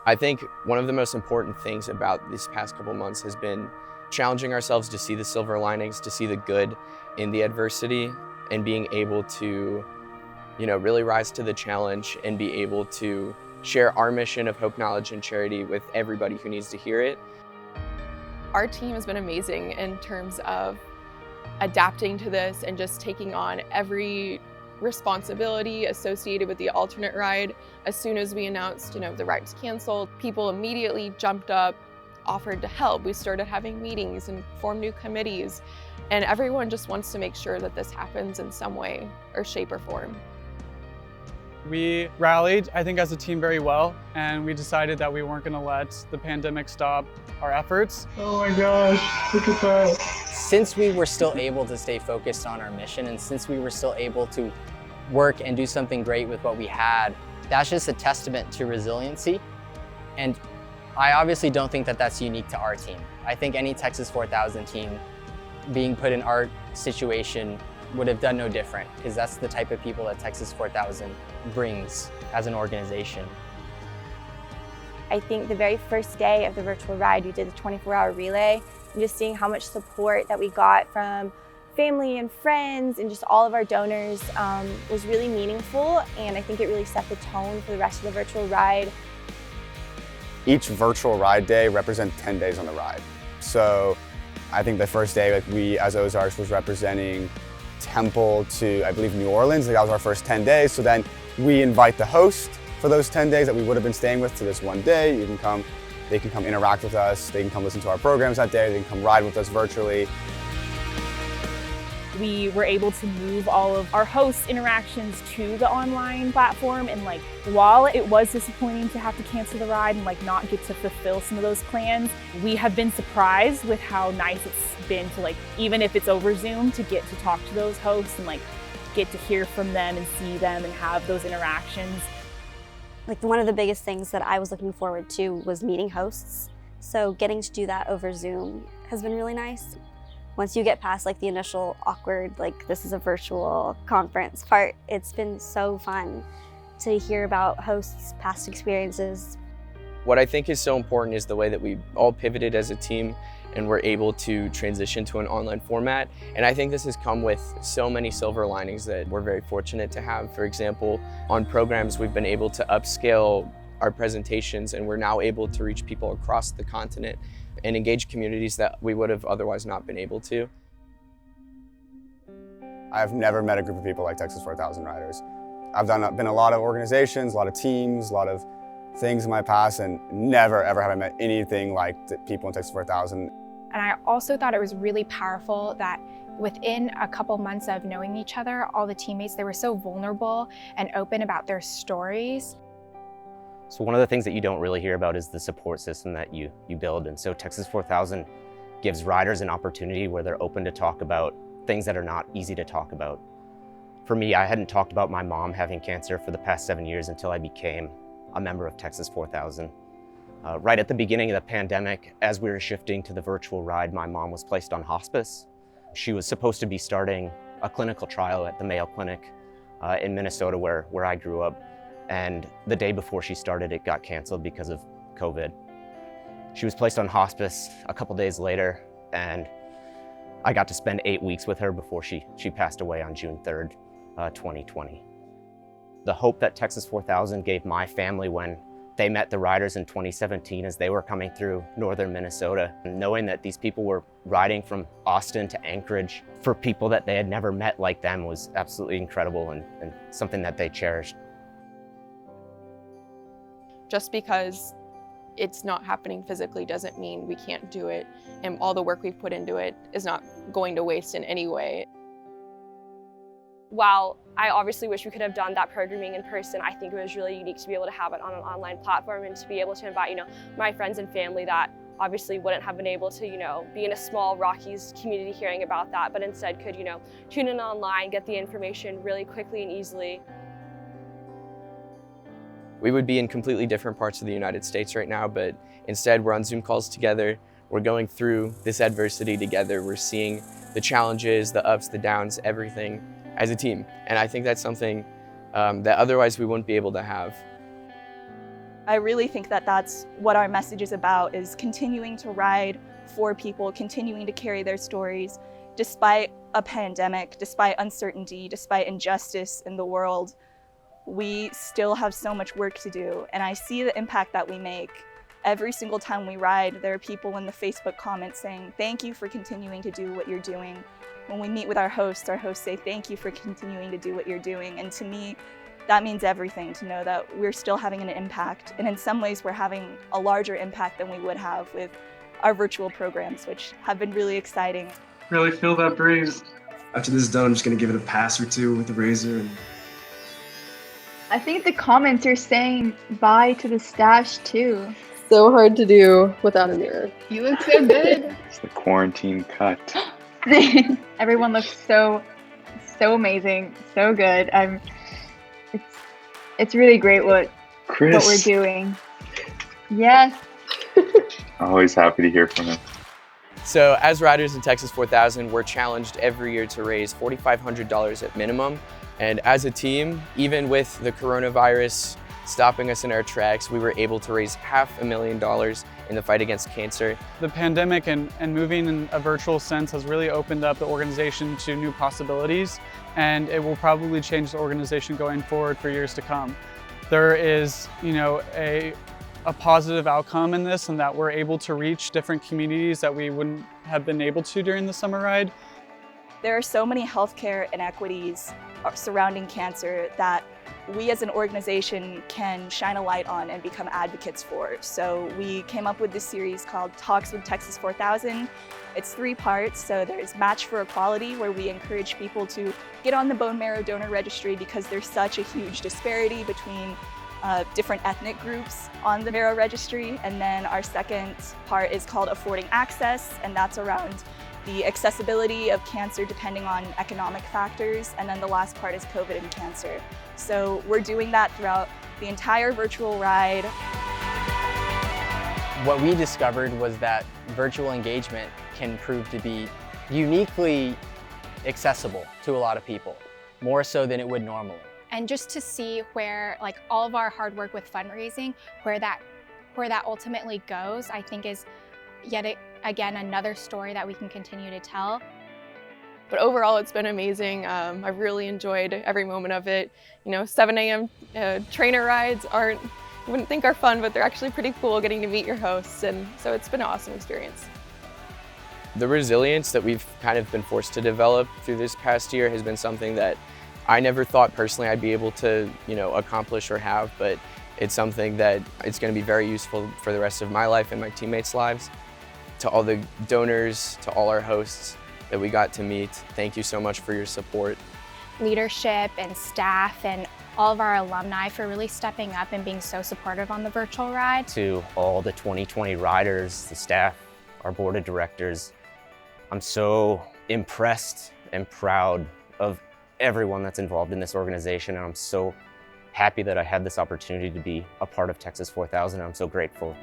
I think one of the most important things about these past couple months has been challenging ourselves to see the silver linings, to see the good in the adversity, and being able to, really rise to the challenge and be able to share our mission of hope, knowledge, and charity with everybody who needs to hear it. Our team has been amazing in terms of adapting to this and just taking on every responsibility associated with the alternate ride. As soon as we announced, the ride was canceled, people immediately jumped up, offered to help. We started having meetings and formed new committees, and everyone just wants to make sure that this happens in some way or shape or form. We rallied, I think, as a team very well, and we decided that we weren't going to let the pandemic stop our efforts. Oh my gosh, look at that. Since we were still able to stay focused on our mission, and since we were still able to work and do something great with what we had, that's just a testament to resiliency. And I obviously don't think that that's unique to our team. I think any Texas 4000 team being put in our situation would have done no different, because that's the type of people that Texas 4000 brings as an organization. I think the very first day of the virtual ride, we did the 24-hour relay, and just seeing how much support that we got from family and friends and just all of our donors was really meaningful, and I think it really set the tone for the rest of the virtual ride. Each virtual ride day represents 10 days on the ride. So I think the first day, we as Ozarks was representing Temple to, I believe, New Orleans. That was our first 10 days. So then we invite the host for those 10 days that we would have been staying with to this one day. They can come interact with us, they can come listen to our programs that day, they can come ride with us virtually. We were able to move all of our host interactions to the online platform, and while it was disappointing to have to cancel the ride and not get to fulfill some of those plans, we have been surprised with how nice it's been to even if it's over Zoom, to get to talk to those hosts and get to hear from them and see them and have those interactions. One of the biggest things that I was looking forward to was meeting hosts. So getting to do that over Zoom has been really nice. Once you get past the initial awkward, this is a virtual conference part, it's been so fun to hear about hosts' past experiences. What I think is so important is the way that we all pivoted as a team and were able to transition to an online format. And I think this has come with so many silver linings that we're very fortunate to have. For example, on programs, we've been able to upscale our presentations, and we're now able to reach people across the continent and engage communities that we would have otherwise not been able to. I've never met a group of people like Texas 4000 riders. I've been a lot of organizations, a lot of teams, a lot of things in my past, and never ever have I met anything like the people in Texas 4000. And I also thought it was really powerful that within a couple months of knowing each other, all the teammates, they were so vulnerable and open about their stories. So one of the things that you don't really hear about is the support system that you build. And so Texas 4000 gives riders an opportunity where they're open to talk about things that are not easy to talk about. For me, I hadn't talked about my mom having cancer for the past 7 years until I became a member of Texas 4000. Right at the beginning of the pandemic, as we were shifting to the virtual ride, my mom was placed on hospice. She was supposed to be starting a clinical trial at the Mayo Clinic in Minnesota, where I grew up. And the day before she started, it got canceled because of COVID. She was placed on hospice a couple days later, and I got to spend 8 weeks with her before she passed away on June 3rd, 2020. The hope that Texas 4000 gave my family when they met the riders in 2017 as they were coming through northern Minnesota, and knowing that these people were riding from Austin to Anchorage for people that they had never met like them was absolutely incredible and something that they cherished. Just because it's not happening physically doesn't mean we can't do it, and all the work we've put into it is not going to waste in any way. While I obviously wish we could have done that programming in person, I think it was really unique to be able to have it on an online platform and to be able to invite, my friends and family that obviously wouldn't have been able to, be in a small Rockies community hearing about that, but instead could, tune in online, get the information really quickly and easily. We would be in completely different parts of the United States right now, but instead we're on Zoom calls together. We're going through this adversity together. We're seeing the challenges, the ups, the downs, everything as a team. And I think that's something that otherwise we wouldn't be able to have. I really think that that's what our message is about, is continuing to ride for people, continuing to carry their stories, despite a pandemic, despite uncertainty, despite injustice in the world. We still have so much work to do, and I see the impact that we make. Every single time we ride, there are people in the Facebook comments saying, thank you for continuing to do what you're doing. When we meet with our hosts say, thank you for continuing to do what you're doing. And to me, that means everything, to know that we're still having an impact. And in some ways, we're having a larger impact than we would have with our virtual programs, which have been really exciting. Really feel that breeze. After this is done, I'm just gonna give it a pass or two with the razor. I think the comments are saying bye to the stash too. So hard to do without a mirror. You look so good. It's the quarantine cut. Everyone looks so amazing, so good. It's really great what we're doing. Yes. Always happy to hear from him. So as riders in Texas 4000, we're challenged every year to raise $4,500 at minimum. And as a team, even with the coronavirus stopping us in our tracks, we were able to raise $500,000 in the fight against cancer. The pandemic and moving in a virtual sense has really opened up the organization to new possibilities, and it will probably change the organization going forward for years to come. There is, a positive outcome in this, and that we're able to reach different communities that we wouldn't have been able to during the summer ride. There are so many healthcare inequities surrounding cancer that we as an organization can shine a light on and become advocates for. So we came up with this series called Talks with Texas 4000. It's 3 parts. So there's Match for Equality, where we encourage people to get on the bone marrow donor registry because there's such a huge disparity between different ethnic groups on the marrow registry. And then our second part is called Affording Access, and that's around the accessibility of cancer depending on economic factors. And then the last part is COVID and cancer. So we're doing that throughout the entire virtual ride. What we discovered was that virtual engagement can prove to be uniquely accessible to a lot of people, more so than it would normally. And just to see where all of our hard work with fundraising, where that ultimately goes, I think is yet again another story that we can continue to tell. But overall, it's been amazing. I've really enjoyed every moment of it. 7 a.m. Trainer rides you wouldn't think are fun, but they're actually pretty cool getting to meet your hosts. And so it's been an awesome experience. The resilience that we've kind of been forced to develop through this past year has been something that I never thought personally I'd be able to, accomplish or have, but it's something that it's going to be very useful for the rest of my life and my teammates' lives. To all the donors, to all our hosts that we got to meet, thank you so much for your support. Leadership and staff and all of our alumni for really stepping up and being so supportive on the virtual ride. To all the 2020 riders, the staff, our board of directors, I'm so impressed and proud of everyone that's involved in this organization, and I'm so happy that I had this opportunity to be a part of Texas 4000. I'm so grateful.